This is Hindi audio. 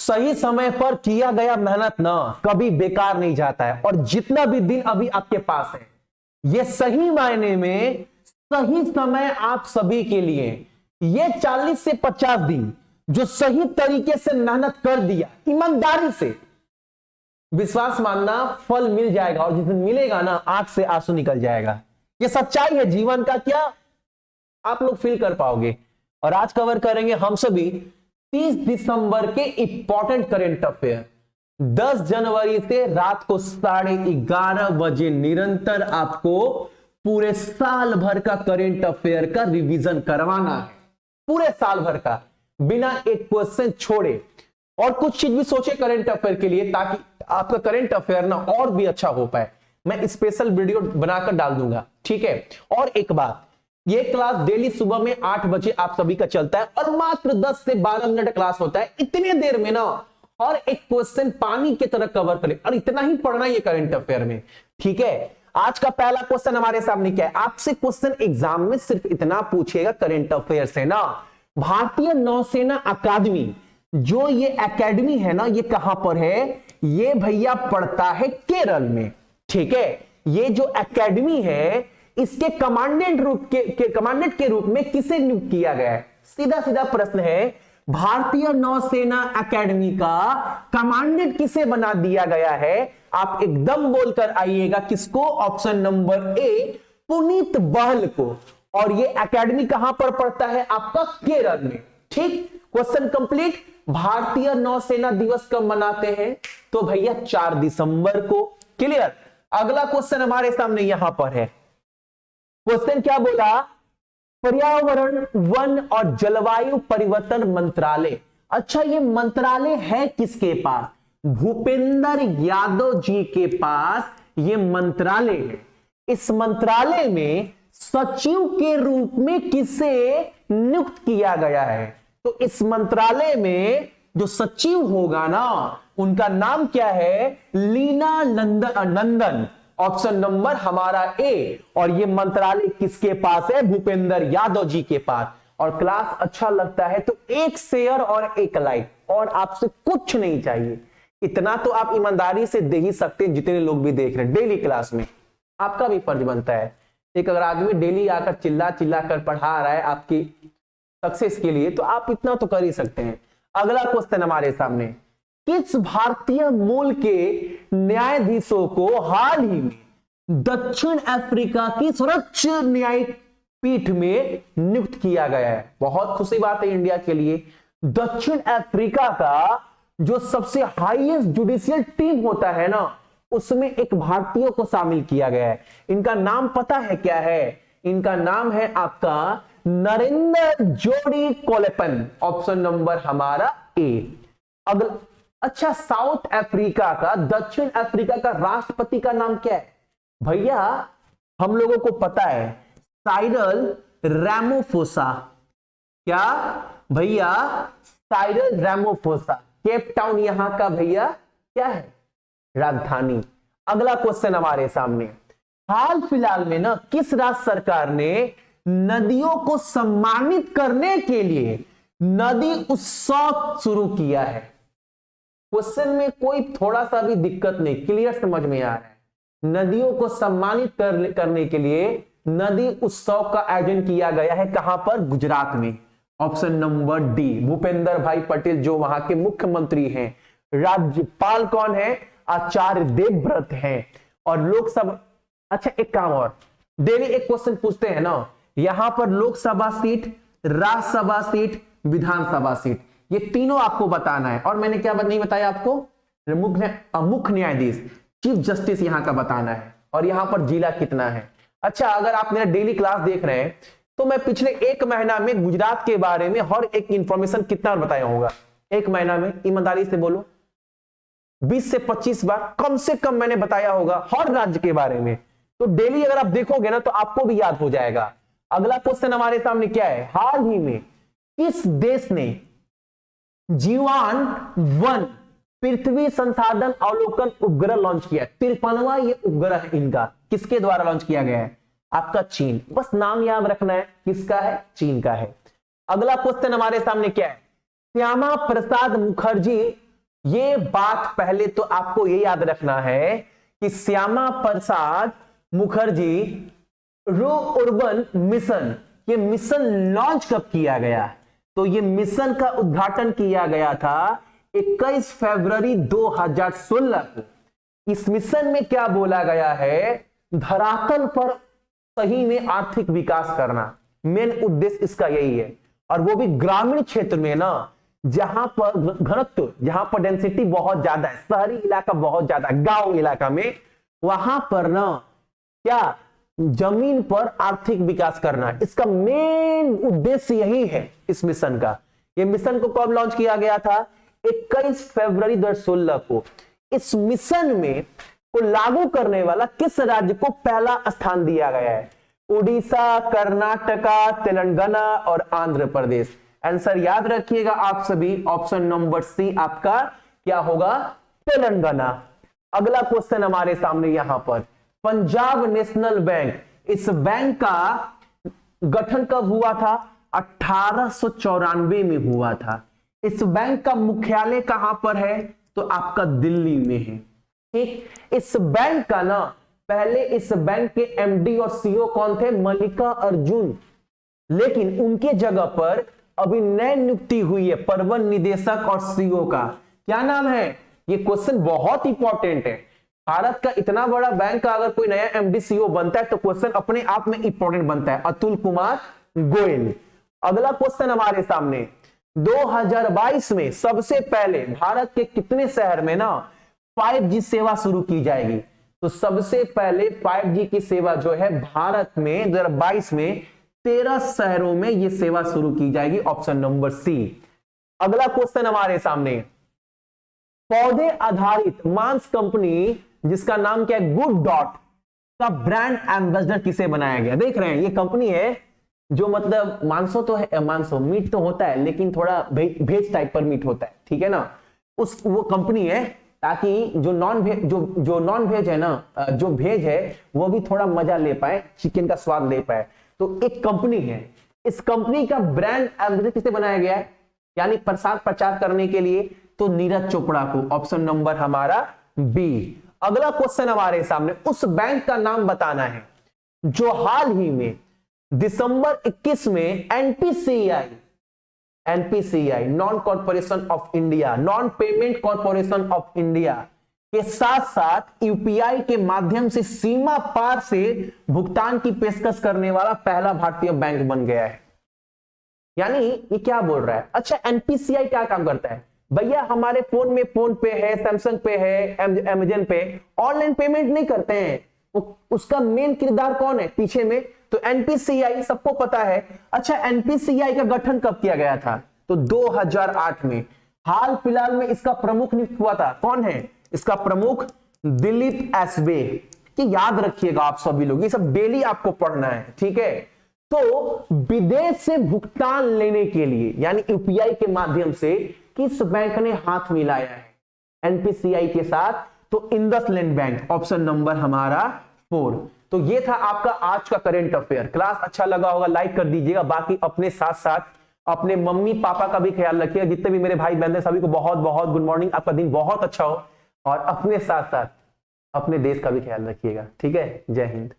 सही समय पर किया गया मेहनत ना कभी बेकार नहीं जाता है। और जितना भी दिन अभी आपके पास है, ये सही मायने में सही समय आप सभी के लिए। ये 40 से 50 दिन जो सही तरीके से मेहनत कर दिया, ईमानदारी से, विश्वास मानना फल मिल जाएगा। और जिस दिन मिलेगा ना, आंख से आंसू निकल जाएगा। ये सच्चाई है जीवन का, क्या आप लोग फील कर पाओगे। और आज कवर करेंगे हम सभी 30 दिसंबर के इंपॉर्टेंट करेंट अफेयर। 10 जनवरी से रात को 11:30 बजे निरंतर आपको पूरे साल भर का करेंट अफेयर का रिवीजन करवाना है, पूरे साल भर का, बिना एक क्वेश्चन छोड़े। और कुछ चीज भी सोचे करेंट अफेयर के लिए, ताकि आपका करेंट अफेयर ना और भी अच्छा हो पाए। मैं स्पेशल वीडियो बनाकर डाल दूंगा, ठीक है। और एक बात, ये क्लास डेली सुबह में 8 बजे आप सभी का चलता है और मात्र 10 से 12 मिनट क्लास होता है। इतने देर में ना हर एक क्वेश्चन पानी की तरह कवर करें, और इतना ही पढ़ना ये करंट अफेयर में, ठीक है। आज का पहला क्वेश्चन हमारे सामने क्या है, आपसे क्वेश्चन एग्जाम में सिर्फ इतना पूछेगा करंट अफेयर से ना, भारतीय नौसेना अकादमी, जो ये एकेडमी है ना, ये कहां पर है, ये भैया पड़ता है केरल में, ठीक है। ये जो एकेडमी है, इसके कमांडेंट के रूप में किसे नियुक्त किया गया है? सीधा सीधा प्रश्न है, भारतीय नौसेना एकेडमी का कमांडेंट किसे बना दिया गया है? आप एकदम बोलकर आइएगा, किसको? ऑप्शन नंबर ए, पुनीत बहल को। और ये एकेडमी कहां पर पड़ता है? आपका केरल में, ठीक। Question complete. भारतीय नौसेना दिवस कब मनाते हैं? तो भैया 4 दिसंबर को। क्लियर। अगला क्वेश्चन हमारे सामने यहां पर है। क्वेश्चन क्या बोला? पर्यावरण, वन और जलवायु परिवर्तन मंत्रालय। अच्छा, ये मंत्रालय है किसके पास? भूपेंद्र यादव जी के पास ये मंत्रालय है। इस मंत्रालय में सचिव के रूप में किसे नियुक्त किया गया है? तो इस मंत्रालय में जो सचिव होगा ना, उनका नाम क्या है? लीना नंदन। ऑप्शन नंबर हमारा ए। और ये मंत्रालय किसके पास है? भूपेंद्र यादव जी के पास। और क्लास अच्छा लगता है तो एक शेयर और एक लाइक, और आपसे कुछ नहीं चाहिए। इतना तो आप ईमानदारी से दे ही सकते हैं, जितने लोग भी देख रहे हैं डेली क्लास में। आपका भी फर्ज बनता है। एक अगर आदमी डेली आकर चिल्ला चिल्ला कर पढ़ा रहा है आपकी सक्सेस के लिए, तो आप इतना तो कर ही सकते हैं। अगला क्वेश्चन हमारे सामने, किस भारतीय मूल के न्यायाधीशों को हाल ही में दक्षिण अफ्रीका की सर्वोच्च न्यायिक पीठ में नियुक्त किया गया है? बहुत खुशी बात है इंडिया के लिए। दक्षिण अफ्रीका का जो सबसे हाईएस्ट जुडिशियल टीम होता है ना, उसमें एक भारतीय को शामिल किया गया है। इनका नाम पता है क्या है? इनका नाम है आपका नरेंद्र जोड़ी कोलेपन। ऑप्शन नंबर हमारा ए। अगला, अच्छा, साउथ अफ्रीका का, दक्षिण अफ्रीका का राष्ट्रपति का नाम क्या है? भैया हम लोगों को पता है, साइरल रैमोफोसा। क्या भैया? साइरल रैमोफोसा। केप टाउन यहां का भैया क्या है? राजधानी। अगला क्वेश्चन हमारे सामने, हाल फिलहाल में ना किस राज्य सरकार ने नदियों को सम्मानित करने के लिए नदी उत्सव शुरू किया है? क्वेश्चन में कोई थोड़ा सा भी दिक्कत नहीं, क्लियर समझ में आ रहा है। नदियों को सम्मानित करने के लिए नदी उत्सव का आयोजन किया गया है। कहां पर? गुजरात में। ऑप्शन नंबर डी, भूपेंद्र भाई पटेल जो वहां के मुख्यमंत्री हैं। राज्यपाल कौन है? आचार्य देवव्रत हैं। और लोकसभा, अच्छा एक काम और, डेली एक क्वेश्चन पूछते हैं ना, यहां पर लोकसभा सीट, राज्यसभा सीट, विधानसभा सीट, ये तीनों आपको बताना है। और मैंने क्या नहीं बताया आपको? मुख्य न्यायाधीश, चीफ जस्टिस यहां का बताना है। और यहां पर जिला कितना है? अच्छा, अगर आप मेरा डेली क्लास देख रहे हैं तो मैं पिछले 1 महीना में गुजरात के बारे में हर एक इंफॉर्मेशन कितना बताया होगा? 1 महीना में ईमानदारी से बोलो, 20 से 25 बार कम से कम मैंने बताया होगा हर राज्य के बारे में। तो डेली अगर आप देखोगे ना तो आपको भी याद हो जाएगा। अगला क्वेश्चन हमारे सामने क्या है, हाल ही में किस देश ने जीवान 1 पृथ्वी संसाधन अवलोकन उपग्रह लॉन्च किया? 53वां ये उपग्रह है इनका, किसके द्वारा लॉन्च किया गया है? आपका चीन। बस नाम याद रखना है, किसका है? चीन का है। अगला क्वेश्चन हमारे सामने क्या है, श्यामा प्रसाद मुखर्जी ये बात पहले तो आपको ये याद रखना है कि श्यामा प्रसाद मुखर्जी रो अर्बन मिशन, ये मिशन लॉन्च कब किया गया? तो ये मिशन का उद्घाटन किया गया था 21 फरवरी 2016 को। इस मिशन में क्या बोला गया है? धरातल पर सही में आर्थिक विकास करना, मेन उद्देश्य इसका यही है। और वो भी ग्रामीण क्षेत्र में ना, जहां पर घनत्व, जहां पर डेंसिटी बहुत ज्यादा है, शहरी इलाका बहुत ज्यादा, गांव इलाका में, वहां पर ना क्या जमीन पर आर्थिक विकास करना, इसका मेन उद्देश्य यही है इस मिशन का। ये मिशन को कब लॉन्च किया गया था? 21 फरवरी 2016 को। इस मिशन में को लागू करने वाला किस राज्य को पहला स्थान दिया गया है? उड़ीसा, कर्नाटका, तेलंगाना और आंध्र प्रदेश। आंसर याद रखिएगा आप सभी, ऑप्शन नंबर सी आपका क्या होगा? तेलंगाना। अगला क्वेश्चन हमारे सामने यहां पर, पंजाब नेशनल बैंक, इस बैंक का गठन कब हुआ था? 1894 में हुआ था। इस बैंक का मुख्यालय कहां पर है? तो आपका दिल्ली में है। ठीक, इस बैंक का ना, पहले इस बैंक के एमडी और सीईओ कौन थे? मल्लिका अर्जुन। लेकिन उनके जगह पर अभी नई नियुक्ति हुई है प्रबंध निदेशक और सीईओ का। क्या नाम है? ये क्वेश्चन बहुत इंपॉर्टेंट है। भारत का इतना बड़ा बैंक का अगर कोई नया एमडी सीईओ बनता है तो क्वेश्चन अपने आप में इंपॉर्टेंट बनता है। अतुल कुमार गोयल। अगला क्वेश्चन हमारे सामने, 2022 में सबसे पहले भारत के कितने शहर में ना 5G सेवा शुरू की जाएगी? तो सबसे पहले 5G की सेवा जो है भारत में 2022 में 13 शहरों में यह सेवा शुरू की जाएगी, ऑप्शन नंबर सी। अगला क्वेश्चन हमारे सामने, पौधे आधारित मांस कंपनी जिसका नाम क्या है? गुड डॉट का ब्रांड एम्बेसडर किसे बनाया गया? देख रहे हैं ये कंपनी है जो मतलब मांसो तो है, मांसो मीट तो होता है लेकिन थोड़ा भेज टाइप पर मीट होता है, ठीक है ना, उस वो कंपनी है ताकि जो नॉन वेज है ना, जो भेज है वो भी थोड़ा मजा ले पाए, चिकन का स्वाद ले पाए। तो एक कंपनी है, इस कंपनी का ब्रांड एम्बेसडर किसे बनाया गया है? यानी प्रचार करने के लिए तो नीरज चोपड़ा को, ऑप्शन नंबर हमारा बी। अगला क्वेश्चन हमारे सामने, उस बैंक का नाम बताना है जो हाल ही में दिसंबर 21 में NPCI non corporation of India, non payment corporation of India के साथ साथ यूपीआई के माध्यम से सीमा पार से भुगतान की पेशकश करने वाला पहला भारतीय बैंक बन गया है। यानी ये क्या बोल रहा है? अच्छा, एनपीसीआई क्या काम करता है? भैया हमारे फोन में फोन पे है, सैमसंग पे है, अमेजन पे ऑनलाइन पेमेंट नहीं करते हैं, उसका मेन किरदार कौन है पीछे में? तो एनपीसीआई, सबको पता है। अच्छा, एनपीसीआई का गठन कब किया गया था? तो 2008 में। हाल फिलहाल में इसका प्रमुख नियुक्त हुआ था, कौन है इसका प्रमुख? दिलीप एसबे। कि याद रखिएगा आप सभी लोग, ये सब डेली आपको पढ़ना है, ठीक है। तो विदेश से भुगतान लेने के लिए यानी यूपीआई के माध्यम से किस बैंक ने हाथ मिलाया है एनपीसीआई के साथ? तो इंडसलैंड बैंक, ऑप्शन नंबर हमारा 4। तो ये था आपका आज का करंट अफेयर। क्लास अच्छा लगा होगा लाइक कर दीजिएगा, बाकी अपने साथ साथ अपने मम्मी पापा का भी ख्याल रखिएगा। जितने भी मेरे भाई बहन हैं सभी को बहुत बहुत गुड मॉर्निंग, आपका दिन बहुत अच्छा हो, और अपने साथ साथ अपने देश का भी ख्याल रखिएगा, ठीक है। जय हिंद।